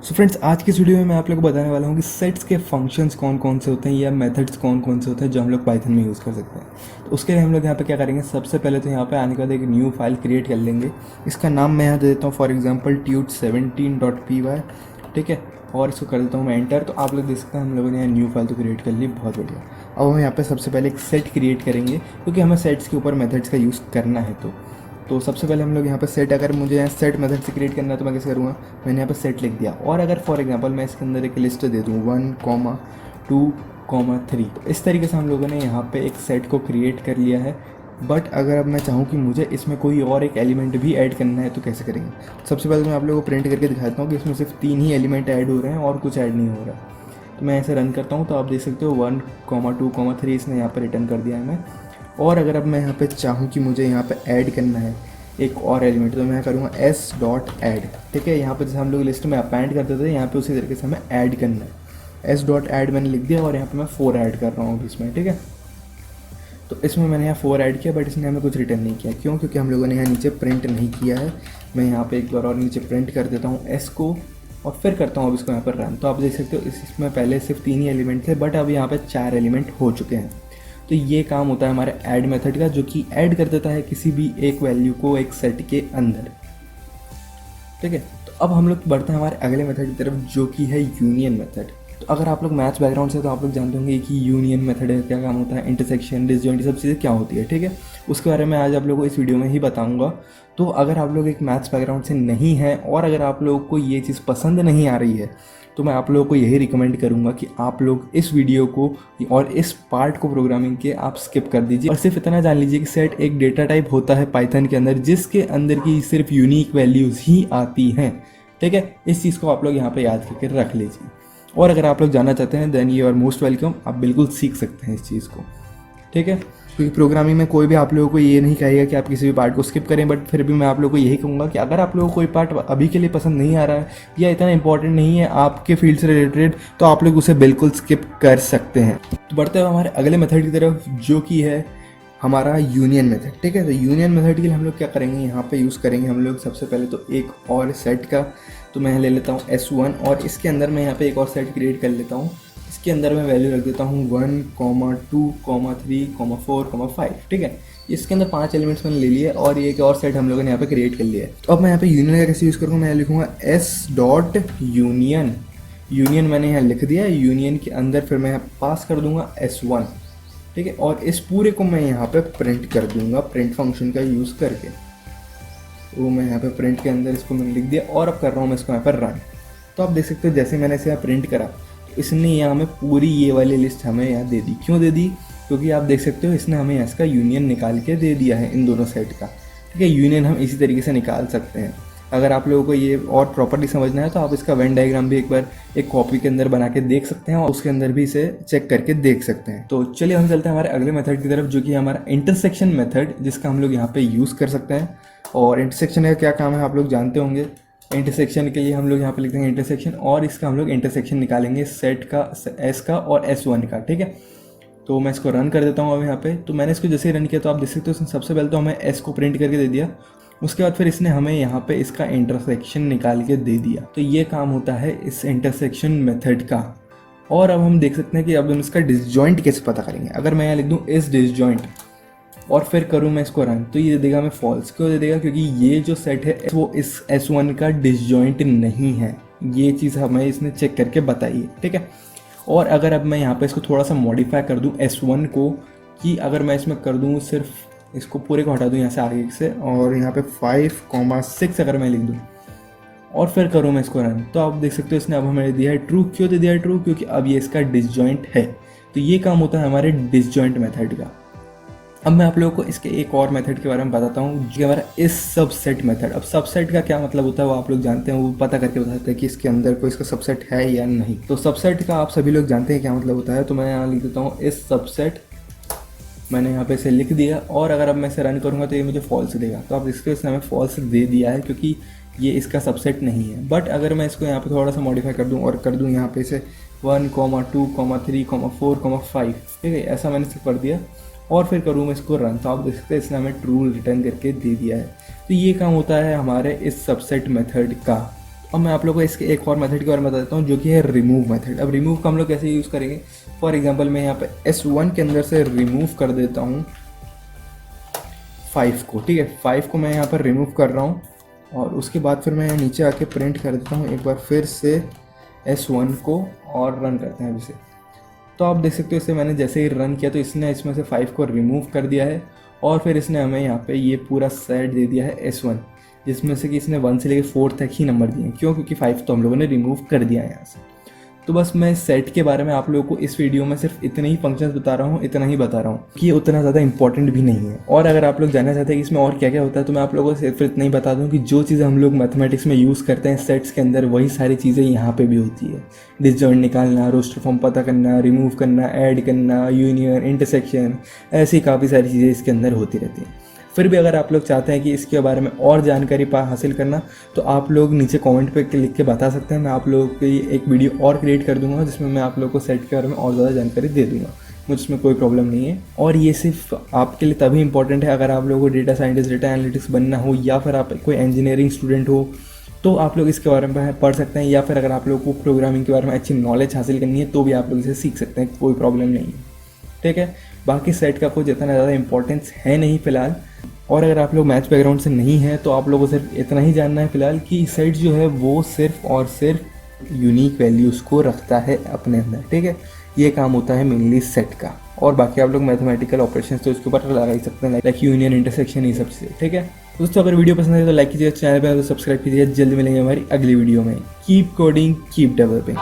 So friends, आज की इस वीडियो में मैं आप लोगों को बताने वाला हूँ कि सेट्स के फंक्शंस कौन कौन से होते हैं या मेथड्स कौन कौन से होते हैं जो हम लोग पाइथन में यूज़ कर सकते हैं। तो उसके लिए हम लोग यहाँ पे क्या करेंगे, सबसे पहले तो यहाँ पे आने के बाद एक न्यू फाइल क्रिएट कर लेंगे। इसका नाम मैं यहाँ दे देता हूँ फॉर एग्जांपल tut17.py, ठीक है। और इसको कर देता हूँ मैं एंटर। तो आप लोग देख सकते हैं हम लोगों ने यहाँ न्यू फाइल तो क्रिएट कर ली, बहुत बढ़िया। अब हम यहाँ पे सबसे पहले एक सेट क्रिएट करेंगे क्योंकि हमें सेट्स के ऊपर मेथड्स का यूज़ करना है। तो सबसे पहले हम लोग यहाँ पे सेट, अगर मुझे यहाँ सेट मेथड से क्रिएट करना है तो मैं कैसे करूँगा, मैंने यहाँ पे सेट लिख दिया। और अगर फॉर एग्जांपल मैं इसके अंदर एक लिस्ट दे दूँ 1, 2, 3, तो इस तरीके से हम लोगों ने यहाँ पे एक सेट को क्रिएट कर लिया है। बट अगर अब मैं चाहूँ कि मुझे इसमें कोई और एक एलिमेंट भी ऐड करना है तो कैसे करेंगे। सबसे पहले तो मैं आप लोगों को प्रिंट करके दिखाता हूँ कि इसमें सिर्फ 3 ही एलिमेंट ऐड हो रहे हैं और कुछ ऐड नहीं हो रहा है। तो मैं ऐसे रन करता हूँ तो आप देख सकते हो 1, 2, 3 इसने यहाँ पर रिटर्न कर दिया है मैं। और अगर अब मैं यहाँ पे चाहूँ कि मुझे यहाँ पे ऐड करना है एक और एलिमेंट, तो मैं करूँगा s.add, ठीक है। यहाँ पे जैसे हम लोग लिस्ट में अपेंड करते थे, यहाँ पे उसी तरीके से हमें ऐड करना है। s.add मैंने लिख दिया और यहाँ पे मैं 4 ऐड कर रहा हूँ इसमें, ठीक है। तो इसमें मैंने यहाँ 4 ऐड किया बट इसने हमें कुछ रिटर्न नहीं किया। क्यों? क्योंकि हम लोगों ने यहाँ नीचे प्रिंट नहीं किया है। मैं यहाँ पे एक बार और नीचे प्रिंट कर देता हूँ s को और फिर करता हूँ अब इसको यहाँ पर रन। तो आप देख सकते हो इसमें पहले सिर्फ 3 ही एलिमेंट थे बट अब यहाँ पे 4 एलिमेंट हो चुके हैं। तो ये काम होता है हमारे ऐड मेथड का, जो कि ऐड कर देता है किसी भी एक वैल्यू को एक सेट के अंदर, ठीक है। तो अब हम लोग बढ़ते हैं हमारे अगले मेथड की तरफ, जो कि है यूनियन मेथड। तो अगर आप लोग मैथ्स बैकग्राउंड से तो आप लोग जानते होंगे कि यूनियन मेथड है, क्या काम होता है, इंटरसेक्शन, डिसजॉइंट, सब चीज़ें क्या होती है, ठीक है। उसके बारे में आज आप लोगों को इस वीडियो में ही बताऊंगा। तो अगर आप लोग एक मैथ्स बैकग्राउंड से नहीं हैं और अगर आप लोगों को ये चीज़ पसंद नहीं आ रही है तो मैं आप लोगों को यही रिकमेंड करूंगा कि आप लोग इस वीडियो को और इस पार्ट को प्रोग्रामिंग के आप स्किप कर दीजिए और सिर्फ इतना जान लीजिए कि सेट एक डेटा टाइप होता है पाइथन के अंदर, जिसके अंदर की सिर्फ यूनिक वैल्यूज़ ही आती हैं, ठीक है। इस चीज़ को आप लोग यहाँ पे याद करके रख लीजिए। और अगर आप लोग जानना चाहते हैं then you are most welcome, आप बिल्कुल सीख सकते हैं इस चीज़ को, ठीक है। क्योंकि प्रोग्रामिंग में कोई भी आप लोगों को ये नहीं कहेगा कि आप किसी भी पार्ट को स्किप करें, बट फिर भी मैं आप लोगों को यही कहूँगा कि अगर आप लोगों को कोई पार्ट अभी के लिए पसंद नहीं आ रहा है या इतना इंपॉर्टेंट नहीं है आपके फील्ड से रिलेटेड, तो आप लोग उसे बिल्कुल स्किप कर सकते हैं। तो बढ़ते हुए हमारे अगले मेथड की तरफ, जो कि है हमारा यूनियन मेथड, ठीक है। तो यूनियन मेथड के लिए हम लोग क्या करेंगे, यहाँ पे यूज़ करेंगे हम लोग सबसे पहले तो एक और सेट का। तो मैं ले लेता हूँ S1 और इसके अंदर मैं यहाँ पे एक और सेट क्रिएट कर लेता हूँ। इसके अंदर मैं वैल्यू रख देता हूँ 1, 2, 3, 4, 5, ठीक है। इसके अंदर 5 एलिमेंट्स मैंने ले लिए और ये एक और सेट हम लोगों ने यहाँ पे क्रिएट कर लिया है। तो अब मैं यहाँ पे यूनियन का कैसे यूज़ करूँगा, मैं लिखूँगा s.union। यूनियन मैंने यहाँ लिख दिया है। यूनियन के अंदर फिर मैं यहाँ पास कर दूंगा S1, ठीक है। और इस पूरे को मैं यहाँ पे प्रिंट कर दूंगा प्रिंट फंक्शन का यूज़ करके। वो मैं यहाँ पे प्रिंट के अंदर इसको मैंने लिख दिया और अब कर रहा हूँ मैं इसको यहाँ पर रन। तो आप देख सकते हो जैसे मैंने इसे यहाँ प्रिंट करा तो इसने यहाँ हमें पूरी ये वाली लिस्ट हमें यहाँ दे दी। क्यों दे दी? क्योंकि आप देख सकते हो इसने हमें यहाँ इसका यूनियन निकाल के दे दिया है इन दोनों सेट का, ठीक है। यूनियन हम इसी तरीके से निकाल सकते हैं। अगर आप लोगों को ये और प्रॉपर्ली समझना है तो आप इसका वेन डायग्राम भी एक बार एक कॉपी के अंदर बना के देख सकते हैं और उसके अंदर भी इसे चेक करके देख सकते हैं। तो चलिए हम चलते हैं हमारे अगले मेथड की तरफ, जो कि हमारा इंटरसेक्शन मेथड, जिसका हम लोग यहाँ पे यूज़ कर सकते हैं। और इंटरसेक्शन का क्या काम है आप लोग जानते होंगे। इंटरसेक्शन के लिए हम लोग यहाँ पे लिख देंगे इंटरसेक्शन और इसका हम लोग इंटरसेक्शन निकालेंगे सेट का, S का और S1 का, ठीक है। तो मैं इसको रन कर देता हूँ अब यहाँ पे। तो मैंने इसको जैसे ही रन किया तो आप देख सकते हो सबसे पहले तो हमें S को प्रिंट करके दे दिया, उसके बाद फिर इसने हमें यहाँ पे इसका इंटरसेक्शन निकाल के दे दिया। तो ये काम होता है इस इंटरसेक्शन मेथड का। और अब हम देख सकते हैं कि अब हम इसका डिसजॉइंट कैसे पता करेंगे। अगर मैं यहाँ लिख दूँ इस डिसजॉइंट और फिर करूँ मैं इसको रन, तो ये दे देगा हमें फॉल्स। क्यों दे देगा? क्योंकि ये जो सेट है वो इस S1 का डिसजॉइंट नहीं है। ये चीज़ हमें इसने चेक करके बताई है, ठीक है। और अगर अब मैं यहाँ पे इसको थोड़ा सा मॉडिफाई कर दूँ S1 को, कि अगर मैं इसमें कर दूँ सिर्फ इसको पूरे को हटा दूँ यहाँ से आगे से और यहाँ पे 5, 6 अगर मैं लिख दूँ और फिर करूँ मैं इसको रन, तो आप देख सकते हो इसने अब हमें दिया है ट्रू। क्यों दे दिया है ट्रू? क्योंकि अब ये इसका डिसजॉइंट है। तो ये काम होता है हमारे डिसजॉइंट मेथड का। अब मैं आप लोगों को इसके एक और मेथड के बारे में बताता हूँ, जो हमारा इस सबसेट मेथड। अब सबसेट का क्या मतलब होता है वो आप लोग जानते हैं, वो पता करके बताते हैं कि इसके अंदर कोई इसका सबसेट है या नहीं। तो सबसेट का आप सभी लोग जानते हैं क्या मतलब होता है। तो मैं यहाँ लिख देता हूँ इस सबसेट, मैंने यहाँ पे इसे लिख दिया और अगर अब मैं इसे रन करूँगा तो ये मुझे फॉल्स देगा। तो अब इसके इसने हमें फॉल्स दे दिया है क्योंकि ये इसका सबसेट नहीं है। बट अगर मैं इसको यहाँ पे थोड़ा सा मॉडिफाई कर दूँ और कर दूँ यहाँ पे इसे 1, 2, 3, 4, 5, ठीक है, ऐसा मैंने इसे कर दिया और फिर करूँ मैं इसको रन, तो आप देख सकते हैं इसने हमें ट्रू रिटर्न करके दे दिया है। तो ये काम होता है हमारे इस सबसेट मेथड का। अब मैं आप लोगों को इसके एक और मेथड के बारे में बता देता हूँ जो कि है रिमूव मेथड। अब रिमूव का हम लोग कैसे यूज़ करेंगे, फॉर एग्जांपल मैं यहाँ पे S1 के अंदर से रिमूव कर देता हूँ 5 को, ठीक है, 5 को मैं यहाँ पर रिमूव कर रहा हूँ और उसके बाद फिर मैं नीचे आके प्रिंट कर देता हूँ एक बार फिर से S1 को और रन करते हैं इसे। तो आप देख सकते हो इसे मैंने जैसे ही रन किया तो इसने इसमें से 5 को रिमूव कर दिया है और फिर इसने हमें यहाँ पे ये पूरा सेट दे दिया है S1, जिसमें से कि इसने 1 से लेकर 4 तक ही नंबर दिए हैं। क्यों? क्योंकि 5 तो हम लोगों ने रिमूव कर दिया है यहाँ से। तो बस मैं सेट के बारे में आप लोगों को इस वीडियो में सिर्फ इतने ही फंक्शंस बता रहा हूँ, इतना ही बता रहा हूँ कि ये उतना ज़्यादा इंपॉर्टेंट भी नहीं है। और अगर आप लोग जानना चाहते हैं कि इसमें और क्या क्या होता है तो मैं आप लोगों को सिर्फ इतना ही बता दूँ कि जो चीज़ें हम लोग मैथमेटिक्स में यूज़ करते हैं सेट्स के अंदर, वही सारी चीज़ें यहाँ पे भी होती है। डिसजॉइंट निकालना, रोस्टर फॉर्म पता करना, रिमूव करना, ऐड करना, यूनियन, इंटरसेक्शन, ऐसी काफ़ी सारी चीज़ें इसके अंदर होती रहती हैं। फिर भी अगर आप लोग चाहते हैं कि इसके बारे में और जानकारी हासिल करना तो आप लोग नीचे कमेंट पे लिख के बता सकते हैं। मैं आप लोगों की एक वीडियो और क्रिएट कर दूंगा जिसमें मैं आप लोगों को सेट के बारे में और ज़्यादा जानकारी दे दूंगा, मुझे इसमें कोई प्रॉब्लम नहीं है। और ये सिर्फ आपके लिए तभी इंपॉर्टेंट है अगर आप लोगों को डेटा साइंटिस्ट, डेटा एनालिटिक्स बनना हो या फिर आप कोई इंजीनियरिंग स्टूडेंट हो तो आप लोग इसके बारे में पढ़ सकते हैं, या फिर अगर आप लोगों को प्रोग्रामिंग के बारे में अच्छी नॉलेज हासिल करनी है तो भी आप लोग इसे सीख सकते हैं, कोई प्रॉब्लम नहीं है, ठीक है। बाकी सेट का कोई इतना ज़्यादा इंपॉर्टेंस है नहीं फ़िलहाल। और अगर आप लोग मैथ्स बैकग्राउंड से नहीं हैं तो आप लोगों को सिर्फ इतना ही जानना है फ़िलहाल कि सेट जो है वो सिर्फ और सिर्फ यूनिक वैल्यूज़ को रखता है अपने अंदर, ठीक है। ये काम होता है मेनली सेट का। और बाकी आप लोग मैथमेटिकल ऑपरेशंस तो इसके ऊपर लगा ही सकते हैं, लाइक यूनियन, इंटरसेक्शन, ये सब चीज़ें, ठीक है। दोस्तों अगर वीडियो पसंद है तो लाइक कीजिए, चैनल पर तो सब्सक्राइब कीजिए। जल्दी मिलेंगे हमारी अगली वीडियो में। Keep coding, keep developing.